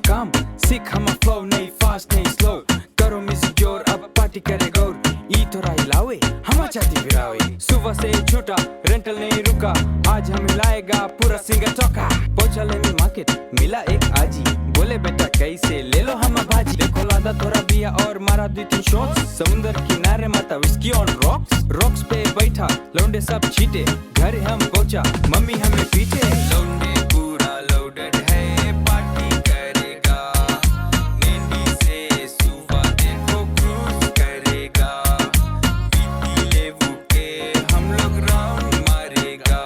काम, सीख हम फ्लो, नहीं फास्ट नहीं स्लो, करो म्यूजिक जोर, अब पार्टी करे गौर, ई थोड़ा हिलावे हम चाहती फिरावे, सुबह से छूटा रेंटल नहीं रुका, आज हम हिलाएगा पूरा सिंगर चौका, पहुंचा लेने मार्केट मिला एक आजी, बोले बेटा कैसे ले लो हम भाजी, देखो लादा थोड़ा बिया और मारा 2-3 शॉट्स, समुंदर किनारे माता विस्की ऑन रॉक्स, रॉक्स पे बैठा लौंडे सब छीटे, घर हम पहुंचा मम्मी हमें पीटे, लौंडे पूरा लोडेड है पार्टी करेगा, नींदी से सुबह देखो क्रूज करेगा, पीती लेवू के हम लोग राउंड मारेगा,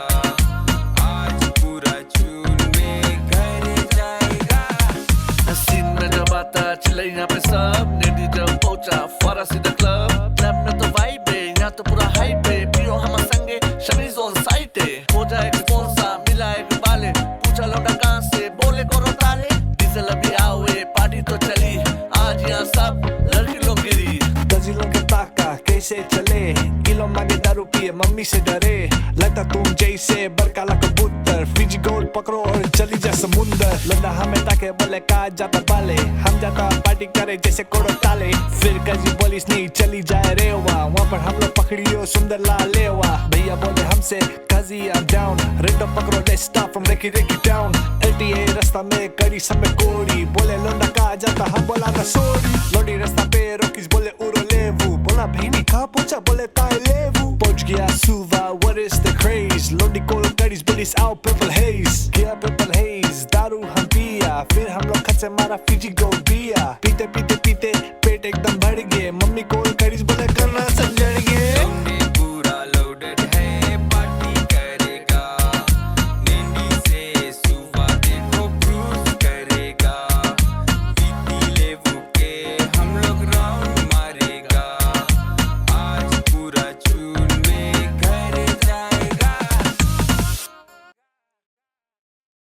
आज पूरा जून में घर जाएगा। सीन में जब आता चले यहाँ पे सब, नींदी जब पहुंचा फौरा सीधा क्लब, क्लब में तो वाइब है यहाँ तो पूरा हाइप है, पियो हम संगे शमीज ऑन साइट है, हो जाए कौन सा मिला एक बाले, पूछा लौटा कहाँ से बोले करो ताले, डीजल अभी आओए पार्टी तो चली, आज यहाँ सब लड़की लोग गिरी, दर्जिलों के ताका कैसे चले, किलो मांगे दारू पिए मम्मी से डरे, लगता तुम जैसे बरकाला कबूतर, फिजी गोल्ड पकड़ो और चली जा समुंदर, लंदा हमें ताके बोले कहा जाता बाले, हम जाता पार्टी करे जैसे कोड़ो ताले, फिर कजी पुलिस नहीं चली जाए रेवा, वहाँ पर हम लोग पकड़ियो सुंदर लालेवा, भैया बोले हमसे कजी I'm down, रेडो पकड़ो let's start from recce recce down, LTA रास्ता में करी समय कोरी, बोले लोंडा कहा जाता हम बोला ना सॉरी, लोडी रास्ता पे रोकीज बोले उरो लेवू, बोला बहनी कहाँ पहुंचा बोले ताए लेवू, पहुंच गया सुवा what is the craze, Lodi कोलो करीज पुलिस आओ purple haze, किया purple haze, दारू हम पिया, फिर हम लोग खत से मारा फिजी गोल्ड